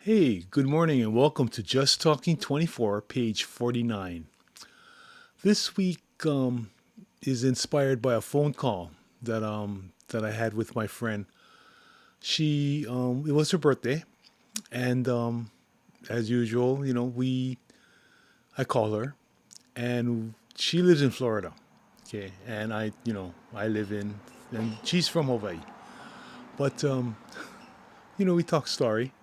Hey, good morning and welcome to Just Talking 24, page 49. This week is inspired by a phone call that I had with my friend. It was her birthday, and as usual, I call her, and she lives in Florida. Okay, and I live in, and she's from Hawaii. But we talk story,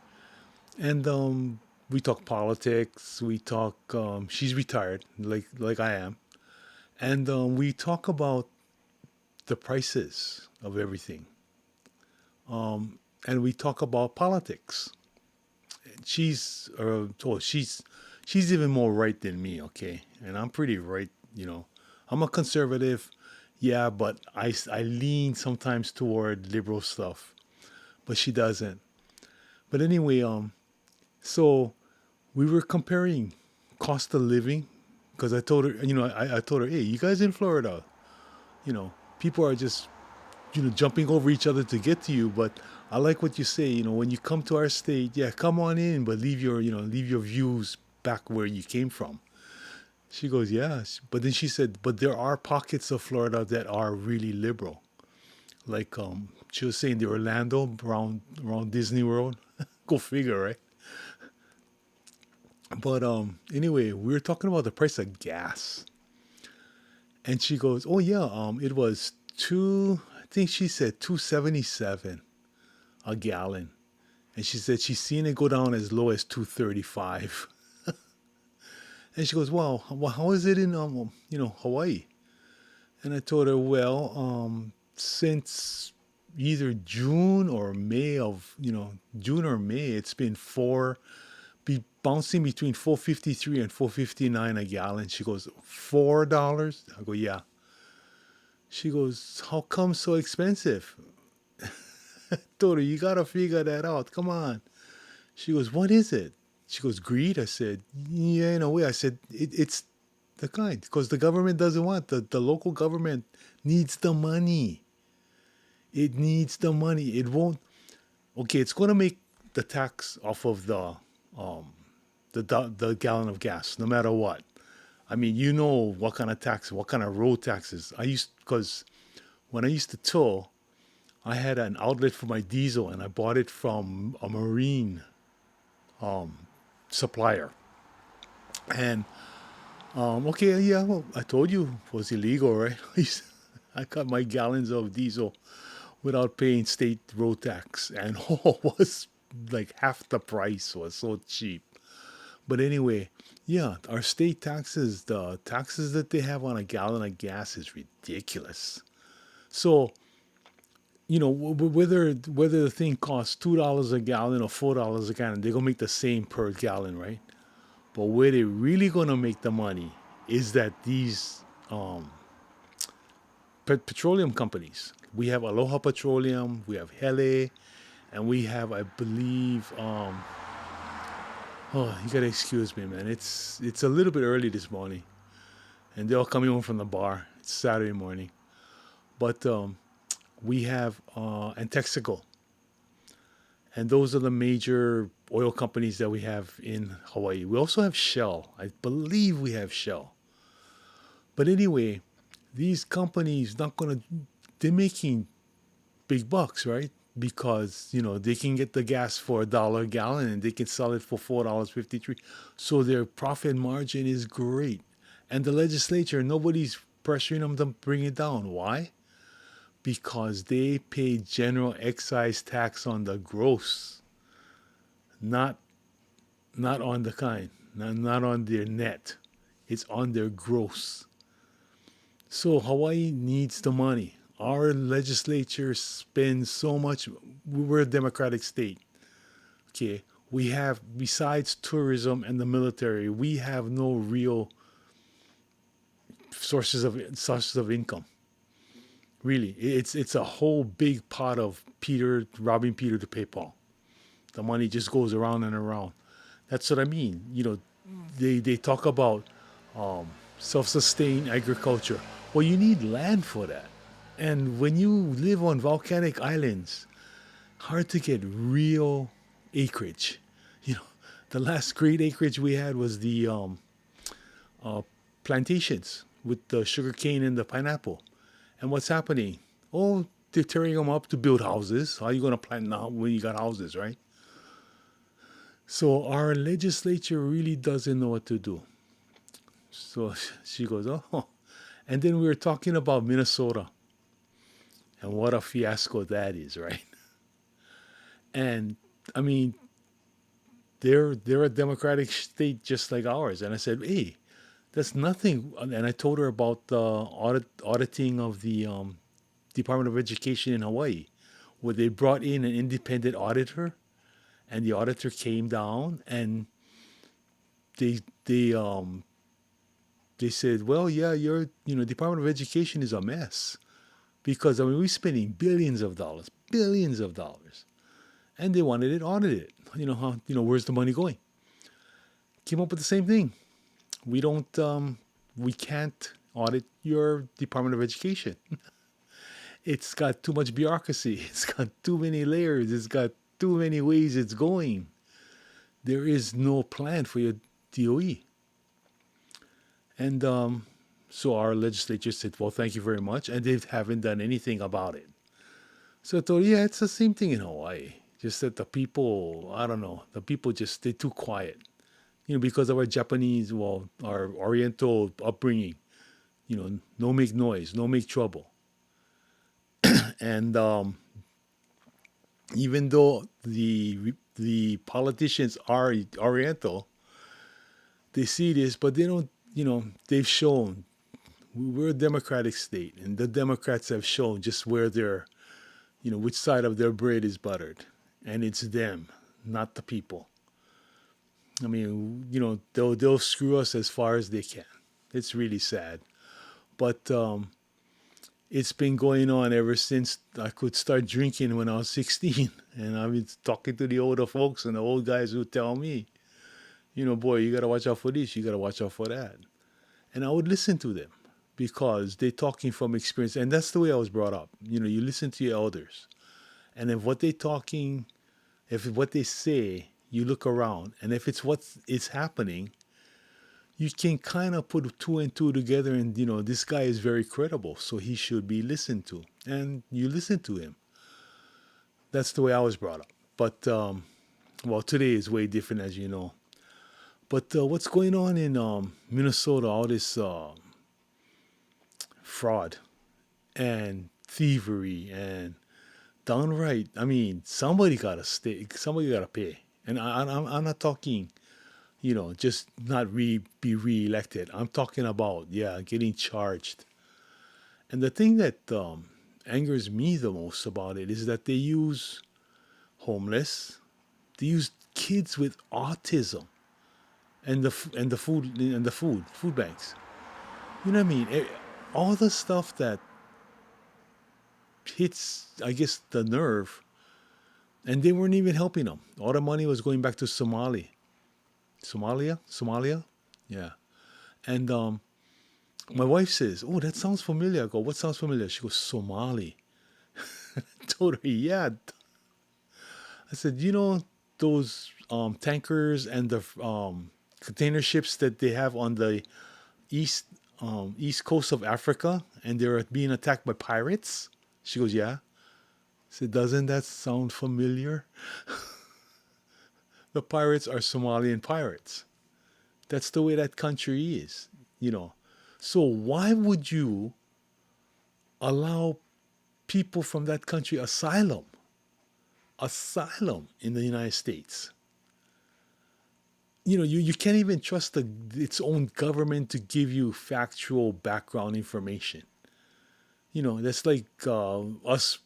and we talk politics. We talk. She's retired, like I am, and we talk about the prices of everything, and we talk about politics. She's even more right than me. Okay, and I'm pretty right. I'm a conservative, yeah, but I lean sometimes toward liberal stuff, but she doesn't. But anyway, so we were comparing cost of living because I told her, I told her, hey, you guys in Florida, people are just, jumping over each other to get to you. But I like what you say, when you come to our state, yeah, come on in, but leave your views back where you came from. She goes, yeah. But then she said, but there are pockets of Florida that are really liberal. Like, she was saying the Orlando around Disney World. Go figure, right? But anyway, we were talking about the price of gas. And she goes, "Oh yeah, it was two. I think she said 2.77 a gallon." And she said she's seen it go down as low as 2.35. And she goes, "Well, how is it in Hawaii?" And I told her, "Well, since either June or May, it's been bouncing between 4.53 and 4.59 a gallon." She goes, $4? I go, yeah. She goes, how come so expensive? Told her, you gotta figure that out. Come on. She goes, what is it? She goes, greed. I said, yeah, in a way. I said, it's the kind, because the government doesn't want, the local government needs the money. It needs the money. It won't, okay, it's going to make the tax off of the gallon of gas, no matter what. I mean, what kind of tax, what kind of road taxes. Because when I used to tow, I had an outlet for my diesel and I bought it from a marine supplier. And, okay, yeah, well, I told you it was illegal, right? I got my gallons of diesel without paying state road tax. And it was like half the price, was so cheap. But anyway, yeah, our state taxes, the taxes that they have on a gallon of gas is ridiculous. So, whether the thing costs $2 a gallon or $4 a gallon, they're gonna make the same per gallon, right? But where they're really gonna make the money is that these petroleum companies. We have Aloha Petroleum, we have Hele, and we have, I believe, oh, you gotta excuse me, man. It's a little bit early this morning, and they're all coming home from the bar. It's Saturday morning, but we have and Texaco, and those are the major oil companies that we have in Hawaii. We also have Shell. I believe we have Shell. But anyway, these companies not gonna. They're making big bucks, right? Because they can get the gas for $1 a gallon and they can sell it for $4.53. So their profit margin is great. And the legislature, nobody's pressuring them to bring it down. Why? Because they pay general excise tax on the gross, not not on the kind, not on their net. It's on their gross. So Hawaii needs the money. Our legislature spends so much. We're a democratic state. Okay, we have, besides tourism and the military, we have no real sources of income. Really, it's a whole big pot of Peter robbing Peter to pay Paul. The money just goes around and around. That's what I mean. They talk about self-sustained agriculture. Well, you need land for that. And when you live on volcanic islands, hard to get real acreage. You know, the last great acreage we had was the uh, plantations with the sugar cane and the pineapple. And what's happening? Oh, they're tearing them up to build houses. How are you going to plant now when you got houses, right? So our legislature really doesn't know what to do. So she goes, oh. And then we were talking about Minnesota and what a fiasco that is, right? And I mean, they're a democratic state just like ours. And I said, hey, that's nothing. And I told her about the auditing of the Department of Education in Hawaii, where they brought in an independent auditor, and the auditor came down and they they um they said, well, yeah, your Department of Education is a mess because I mean we're spending billions of dollars, and they wanted it audited. Where's the money going? Came up with the same thing. We don't we can't audit your Department of Education. It's got too much bureaucracy. It's got too many layers. It's got too many ways it's going. There is no plan for your DOE. And so our legislature said, well, thank you very much. And they haven't done anything about it. So I thought, yeah, it's the same thing in Hawaii. Just that the people, I don't know, the people just, they're too quiet. Because of our Japanese, well, our Oriental upbringing, no make noise, no make trouble. And even though the politicians are Oriental, they see this, but they don't. They've shown we're a democratic state, and the Democrats have shown just where their, which side of their bread is buttered, and it's them, not the people. I mean, they'll screw us as far as they can. It's really sad, but it's been going on ever since I could start drinking when I was 16. And I've been talking to the older folks and the old guys who tell me, boy, you got to watch out for this, you got to watch out for that. And I would listen to them because they're talking from experience. And that's the way I was brought up. You listen to your elders. And if what they're talking, if what they say, you look around. And if it's what is happening, you can kind of put two and two together and, this guy is very credible, so he should be listened to. And you listen to him. That's the way I was brought up. But, well, today is way different, as you know. But what's going on in Minnesota, all this fraud and thievery and downright, I mean, somebody got to somebody got to pay. And I'm not talking just not be reelected. I'm talking about, getting charged. And the thing that angers me the most about it is that they use homeless, they use kids with autism, and the food banks. You know what I mean? All the stuff that hits, I guess, the nerve, and they weren't even helping them. All the money was going back to Somalia, yeah. And my wife says, "Oh, that sounds familiar." I go, "What sounds familiar?" She goes, "Somali." I told her, "Yeah." I said, those tankers and the container ships that they have on the east east coast of Africa, and they're being attacked by pirates?" She goes, "Yeah." I said, "Doesn't that sound familiar?" The pirates are Somalian pirates. That's the way that country is. So why would you allow people from that country asylum in the United States? You can't even trust its own government to give you factual background information. That's like us,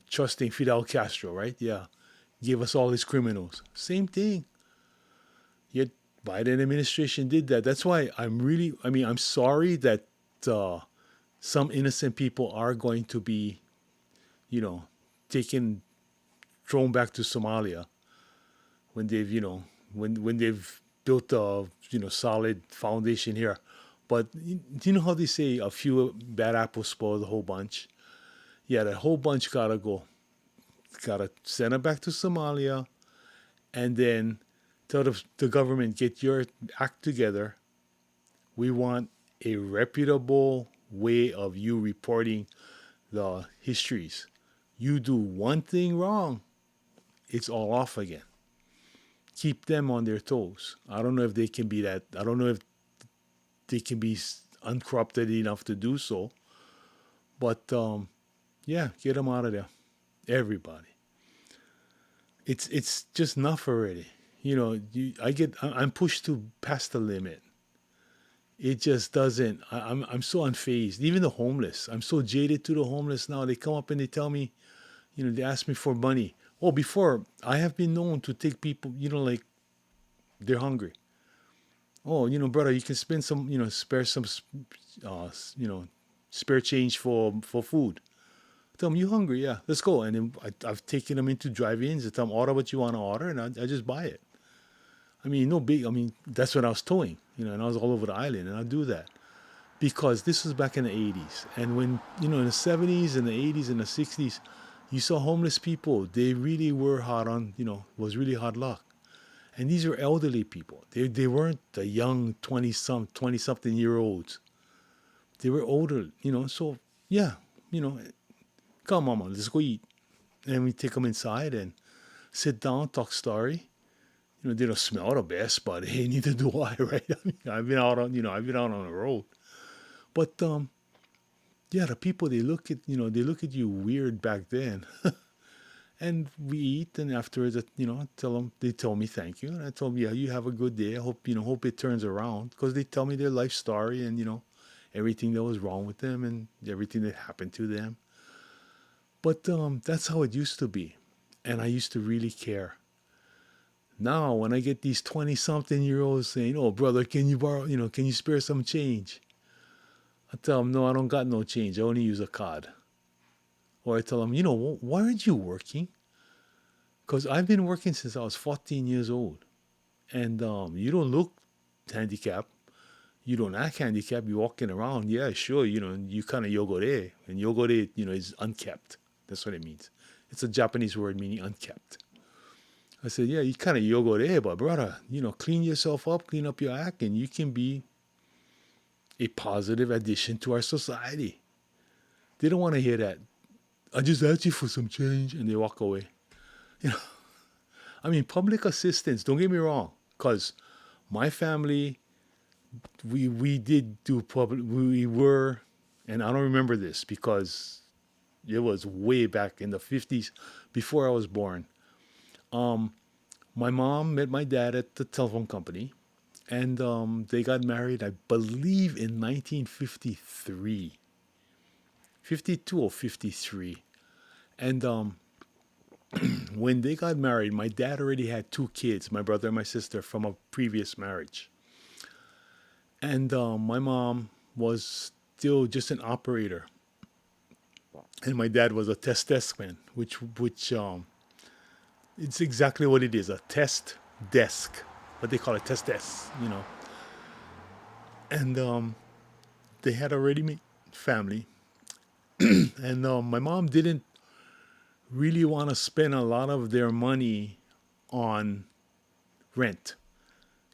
trusting Fidel Castro, right? Yeah, gave us all his criminals. Same thing. Yet Biden administration did that. That's why I'm sorry that some innocent people are going to be, you know, taken, thrown back to Somalia when they've, when they've built a, solid foundation here. But do you know how they say a few bad apples spoil the whole bunch? Yeah, that whole bunch gotta go. Gotta send it back to Somalia, and then Tell the government, get your act together. We want a reputable way of you reporting the histories. You do one thing wrong, it's all off again. Keep them on their toes. I don't know if they can be that. I don't know if they can be uncorrupted enough to do so. But yeah, get them out of there. Everybody. It's just enough already. I'm pushed to past the limit. It just doesn't. I'm so unfazed. Even the homeless. I'm so jaded to the homeless now. They come up and they tell me, they ask me for money. Oh, before I have been known to take people, like they're hungry. Oh, brother, you can spend some, spare some, uh, you know, spare change for food. Tell them, you hungry? Yeah, let's go. And then I've taken them into drive-ins. I tell them, order what you want to order, and I just buy it. I mean, no big. I mean, that's when I was towing, and I was all over the island, and I do that because this was back in the '80s, and when in the '70s and the '80s and the '60s, you saw homeless people. They really were hard on, was really hard luck, and these were elderly people. They weren't the young 20 something year olds. They were older, So yeah, you know, come on, man, let's go eat, and we take them inside and sit down, talk story. They don't smell the best, but hey, neither do I, right? I mean, I've been out on the road. But yeah, the people they look at you weird back then, and we eat, and afterwards, tell them they tell me thank you, and I told them, yeah, you have a good day. I hope it turns around, because they tell me their life story and everything that was wrong with them and everything that happened to them. But that's how it used to be, and I used to really care. Now, when I get these 20 something year olds saying, oh, brother, can you borrow, can you spare some change? I tell them, no, I don't got no change. I only use a card. Or I tell them, why aren't you working? Because I've been working since I was 14 years old. And you don't look handicapped. You don't act handicapped. You're walking around. Yeah, sure, you kind of yogore. And yogore, is unkept. That's what it means. It's a Japanese word meaning unkept. I said, yeah, you kind of yogore, but brother, clean yourself up, clean up your act, and you can be a positive addition to our society. They don't want to hear that. I just asked you for some change, and they walk away. You know, I mean, public assistance. Don't get me wrong, because my family, we did do public. We were, and I don't remember this because it was way back in the '50s, before I was born. Um, my mom met my dad at the telephone company, and they got married, I believe, in 1953, 52 or 53. And when they got married, my dad already had two kids, my brother and my sister, from a previous marriage. And my mom was still just an operator, and my dad was a test desk man, which it's exactly what it is, a test desk. What they call a test desk, And they had already made family. And my mom didn't really want to spend a lot of their money on rent.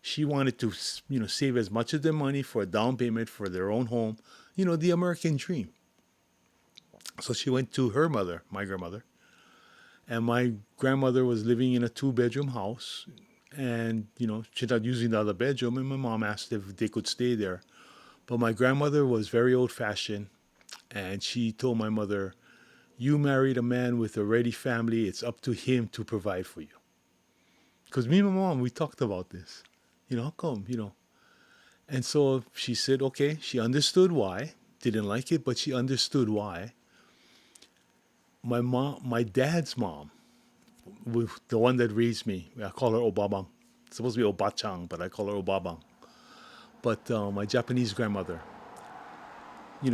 She wanted to, save as much of their money for a down payment for their own home, the American dream. So she went to her mother, my grandmother, and my grandmother was living in a two-bedroom house, and she's not using the other bedroom, and my mom asked if they could stay there. But my grandmother was very old-fashioned, and she told my mother, you married a man with a ready family, it's up to him to provide for you. Because me and my mom, we talked about this. How come, And so she said, okay, she understood why. Didn't like it, but she understood why. My dad's mom, the one that raised me, I call her Obabang. It's supposed to be Obachang, but I call her Obabang. But my Japanese grandmother,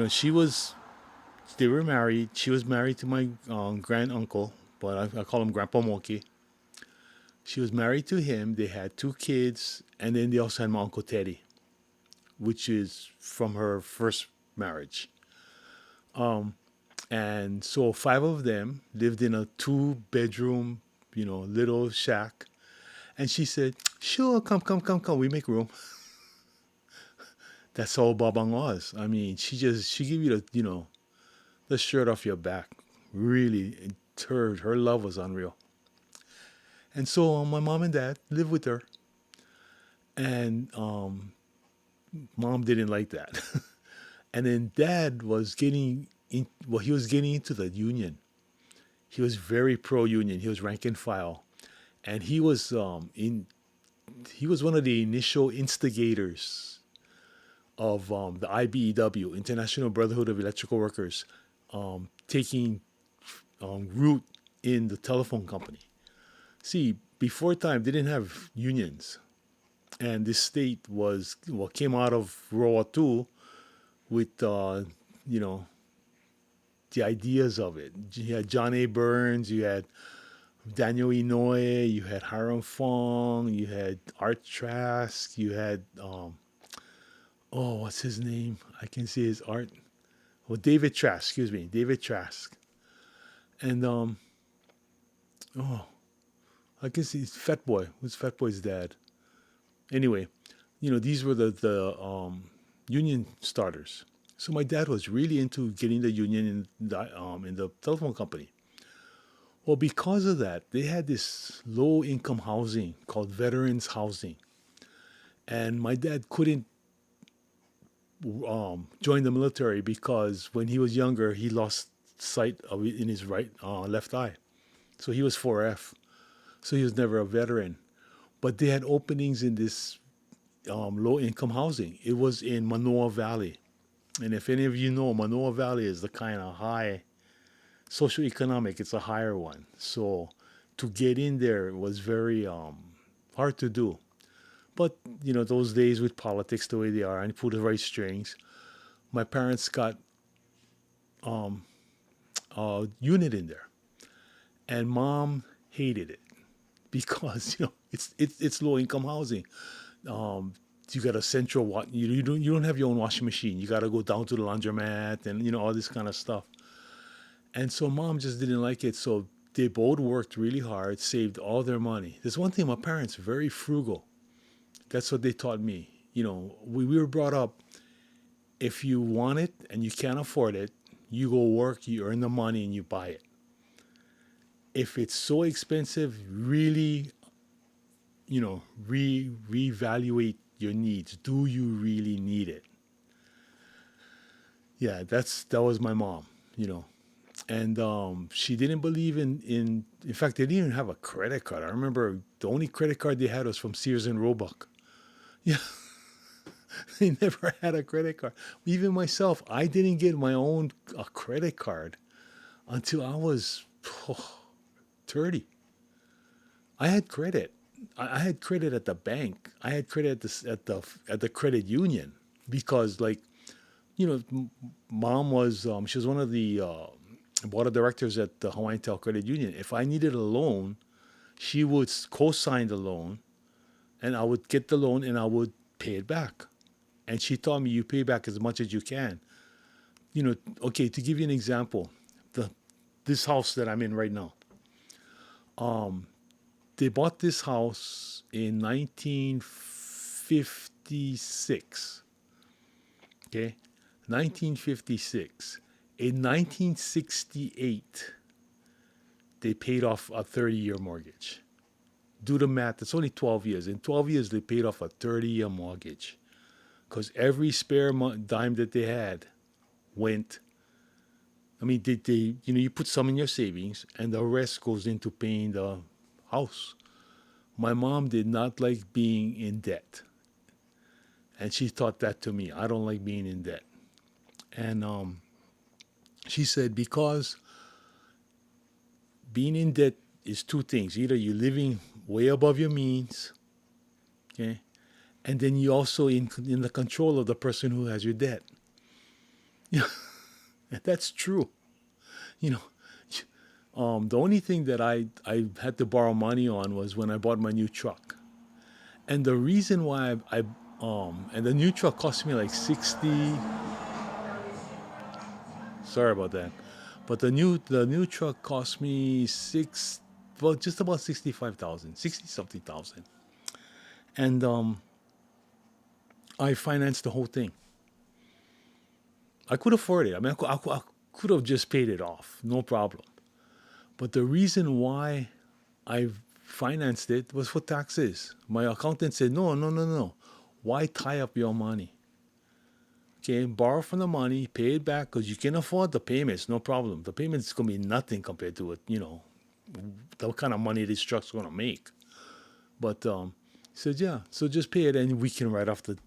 she was, they were married. She was married to my grand uncle, but I call him Grandpa Moki. She was married to him. They had two kids, and then they also had my Uncle Teddy, which is from her first marriage. And so five of them lived in a two-bedroom, little shack. And she said, Sure, come. We make room. That's all Babang was. I mean, she give you the shirt off your back. Really, her love was unreal. And so my mom and dad lived with her, and mom didn't like that. And then dad was getting in. Well, he was getting into the union. He was very pro union. He was rank and file, and he was one of the initial instigators of the IBEW, International Brotherhood of Electrical Workers, taking root in the telephone company. See, before time, they didn't have unions, and this state was what came out of World War II with you know the ideas of it. You had John A. Burns, you had Daniel Inouye, you had Hiram Fong, you had Art Trask, you had oh, what's his name? I can see his art. Well, David Trask, excuse me, David Trask, and oh, I can see Fat Boy. Who's Fat Boy's dad? Anyway, these were the union starters. So my dad was really into getting the union in the telephone company. Well, because of that, they had this low income housing called veterans housing, and my dad couldn't join the military because when he was younger, he lost sight of it in his left eye, so he was 4F. So he was never a veteran. But they had openings in this low income housing. It was in Manoa Valley. And if any of you know, Manoa Valley is the kind of high socioeconomic, it's a higher one. So to get in there was very hard to do. But, those days with politics the way they are and pull the right strings, my parents got a unit in there. And mom hated it because, it's low income housing. You got a central you don't have your own washing machine. You got to go down to the laundromat and all this kind of stuff. And so mom just didn't like it. So they both worked really hard, saved all their money. There's one thing, my parents very frugal. That's what they taught me. We were brought up, if you want it and you can't afford it, you go work, you earn the money, and you buy it. If it's so expensive, really, reevaluate your needs. Do you really need it? Yeah, that was my mom. And she didn't believe in fact, they didn't even have a credit card. I remember the only credit card they had was from Sears and Roebuck. Yeah, they never had a credit card. Even myself, I didn't get my own a credit card until I was 30. I had credit. I had credit at the bank. I had credit at the credit union because, like, mom was she was one of the board of directors at the Hawaiian Tel Credit Union. If I needed a loan, she would co-sign the loan, and I would get the loan and I would pay it back. And she told me, you pay back as much as you can. Okay, to give you an example, this house that I'm in right now. They bought this house in 1956. Okay, 1956. In 1968, they paid off a 30-year mortgage. Do the math. It's only 12 years. In 12 years, they paid off a 30-year mortgage because every spare dime that they had went. I mean, you put some in your savings, and the rest goes into paying the house. My mom did not like being in debt, and she taught that to me. I don't like being in debt, and she said because being in debt is two things: either you're living way above your means, okay, and then you also in the control of the person who has your debt. Yeah, that's true. You know, the only thing that I had to borrow money on was when I bought my new truck, and the reason why and the new truck cost me like 60. Sorry about that, but the new truck cost me just about 65,000, 60 something thousand, And I financed the whole thing. I could afford it. I mean, I could have just paid it off, no problem. But the reason why I financed it was for taxes. My accountant said, no, no, no, no. Why tie up your money? Okay, borrow from the money, pay it back because you can afford the payments, no problem. The payments going to be nothing compared to what, the kind of money this truck's going to make. But he said, yeah, so just pay it and we can write off the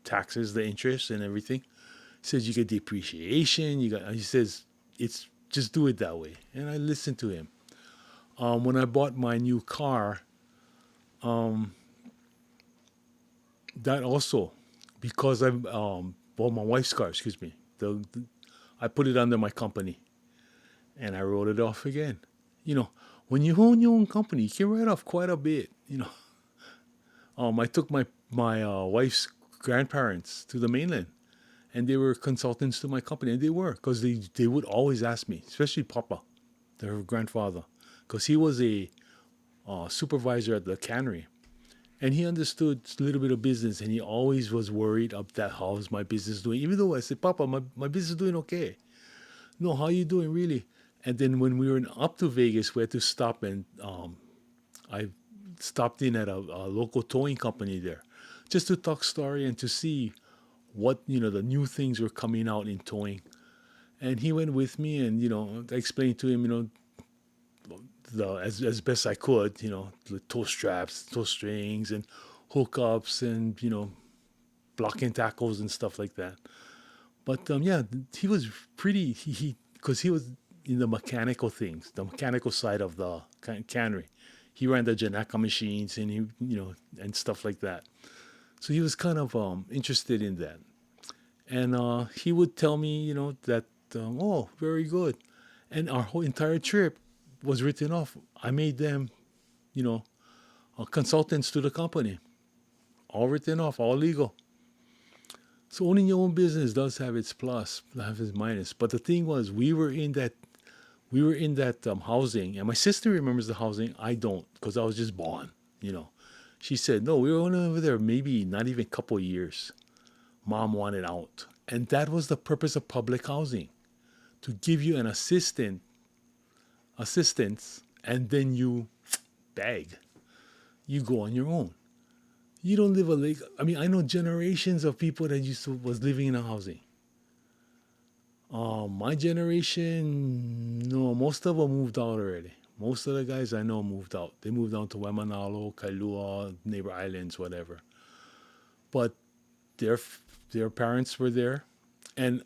taxes, the interest and everything. He says you get depreciation. He says it's just do it that way. And I listened to him. When I bought my new car, that also because I bought my wife's car. Excuse me. I put it under my company, and I wrote it off again. You know, when you own your own company, you can write off quite a bit. I took my wife's grandparents to the mainland, and they were consultants to my company, and they were because they would always ask me, especially Papa, their grandfather, because he was a supervisor at the cannery, and he understood a little bit of business, and he always was worried of that how's my business doing. Even though I said, Papa, my business is doing okay. No, how are you doing really? And then when we were up to Vegas, we had to stop, and I stopped in at a local towing company there, just to talk story and to see what the new things were coming out in towing. And he went with me, and I explained to him, as best I could, the tow straps, tow strings, and hookups, and blocking tackles and stuff like that. But yeah, he was pretty. He because he was in the mechanical things, the mechanical side of the cannery. He ran the Janaka machines, and he and stuff like that. So he was kind of interested in that, and he would tell me that oh, very good, and our whole entire trip was written off. I made them you know consultants to the company, all written off, all legal. So owning your own business does have its plus, have its minus. But the thing was, we were in that housing, and my sister remembers the housing. I don't, because I was just born. You know, she said no. We were only over there maybe not even a couple of years. Mom wanted out, and that was the purpose of public housing, to give you an assistance, and then you bag. You go on your own. You don't live a like. I mean, I know generations of people that was living in a housing. My generation, no, most of them moved out already. Most of the guys I know moved out. They moved down to Waimanalo, Kailua, neighbor islands, whatever. But their their parents were there, and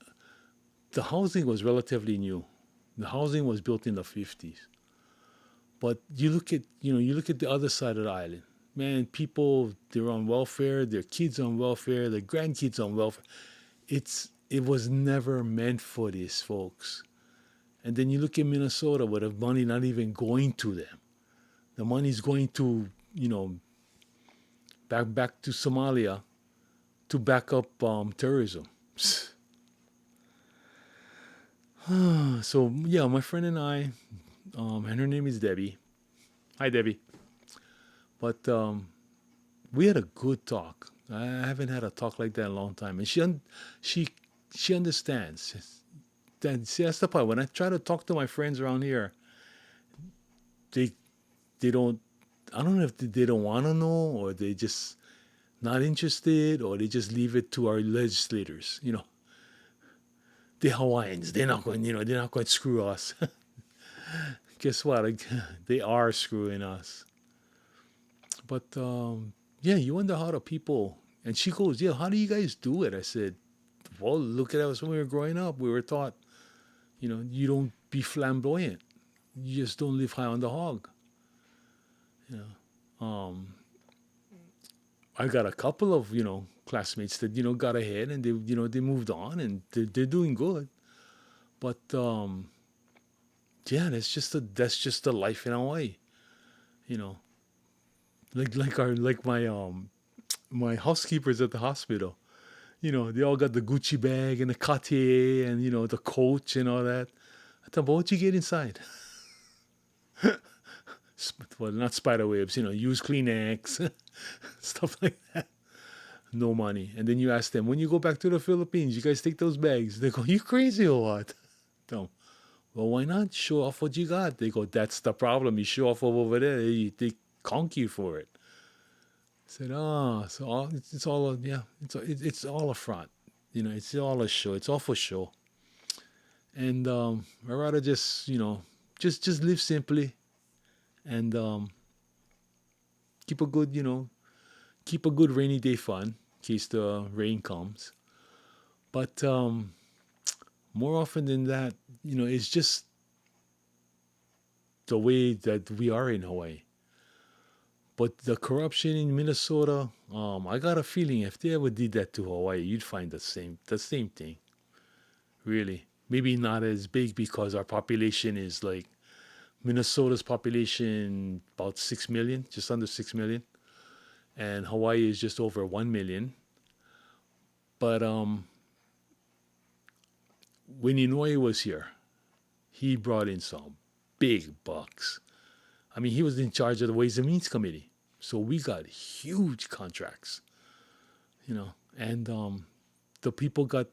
the housing was relatively new. The housing was built in the 50s. But you look at the other side of the island. Man, people they're on welfare, their kids on welfare, their grandkids on welfare. It was never meant for these folks. And then you look at Minnesota where the money not even going to them. The money's going to, back to Somalia to back up terrorism. So yeah, my friend and I, and her name is Debbie. Hi Debbie. But we had a good talk. I haven't had a talk like that in a long time, and she she understands. See, that's the part. When I try to talk to my friends around here, they they don't. I don't know if they don't want to know, or they just not interested, or they just leave it to our legislators. The Hawaiians. They're not going to screw us. Guess what? They are screwing us. But yeah, you wonder how the people. And she goes, yeah, how do you guys do it? I said, well, look at us when we were growing up. We were taught, you don't be flamboyant. You just don't live high on the hog. You Um, I got a couple of, classmates that, got ahead, and they moved on, and they're doing good. But yeah, that's just the life in Hawaii. You know, like my housekeepers at the hospital. They all got the Gucci bag and the Cartier and the coach and all that. I thought, but what you get inside? well, not spider webs, use Kleenex, stuff like that. No money. And then you ask them, when you go back to the Philippines, you guys take those bags. They go, you crazy or what? No. Well, why not show off what you got? They go, that's the problem. You show off over there, they conk you for it. I said, so it's all, yeah, it's all a front. It's all a show. It's all for show. And I rather just, just live simply and keep a good, keep a good rainy day fun in case the rain comes. But more often than that, it's just the way that we are in Hawaii. But the corruption in Minnesota, I got a feeling if they ever did that to Hawaii, you'd find the same thing. Really, maybe not as big because our population is like Minnesota's population about 6 million, just under 6 million, and Hawaii is just over 1 million. But when Inouye was here, he brought in some big bucks. I mean, he was in charge of the Ways and Means Committee. So we got huge contracts, and the people got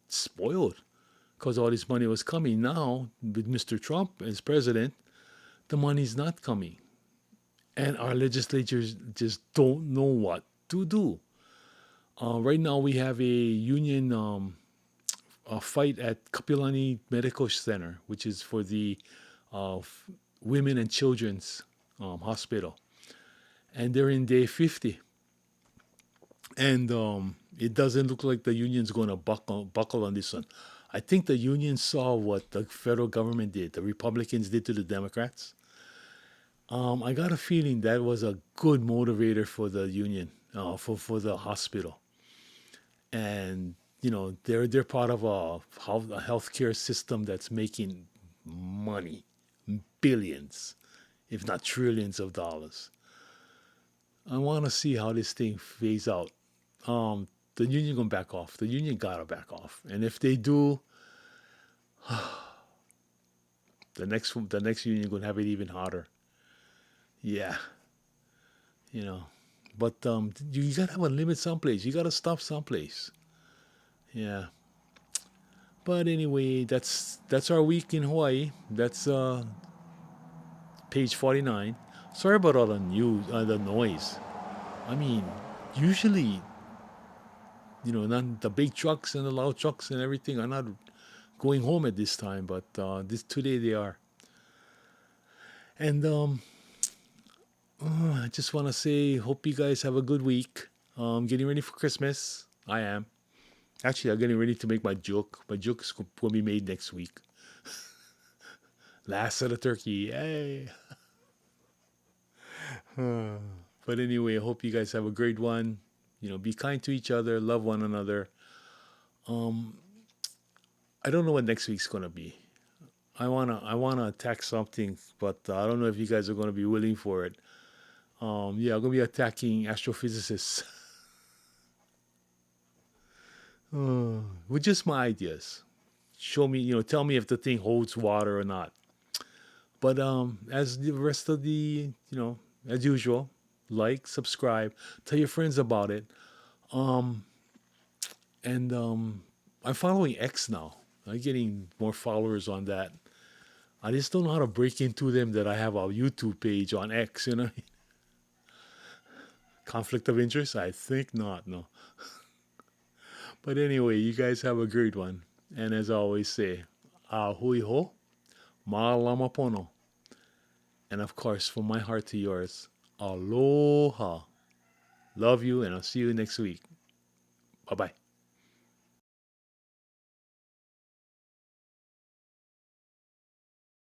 spoiled because all this money was coming. Now, with Mr. Trump as president, the money's not coming. And our legislatures just don't know what to do. Right now, we have a union a fight at Kapilani Medical Center, which is for the women and children's hospital. And they're in day 50. And it doesn't look like the union's going to buckle on this one. I think the union saw what the federal government did, the Republicans did to the Democrats. I got a feeling that was a good motivator for the union, for the hospital. And, they're part of a healthcare system that's making money, billions, if not trillions of dollars. I want to see how this thing phase out. The union gonna back off. The union gotta back off. And if they do, the next union gonna have it even harder. Yeah, you know. But you gotta have a limit someplace. You gotta stop someplace. Yeah. But anyway, that's our week in Hawaii. That's page 49. Sorry about all the noise. I mean, usually, not the big trucks and the loud trucks and everything are not going home at this time, but this today they are. And I just want to say, hope you guys have a good week. Getting ready for Christmas. I am. Actually, I'm getting ready to make my joke. My joke is going to be made next week. Last of the turkey. Yay. But anyway, I hope you guys have a great one. Be kind to each other, love one another. I don't know what next week's gonna be. I wanna attack something, but I don't know if you guys are gonna be willing for it. Yeah, I'm gonna be attacking astrophysicists with just my ideas. Show me, tell me if the thing holds water or not. But as the rest of as usual, like, subscribe, tell your friends about it. And I'm following X now. I'm getting more followers on that. I just don't know how to break into them that I have a YouTube page on X, Conflict of interest? I think not, no. But anyway, you guys have a great one. And as I always say, hui ho, ma'alama pono. And of course, from my heart to yours, aloha. Love you, and I'll see you next week. Bye-bye.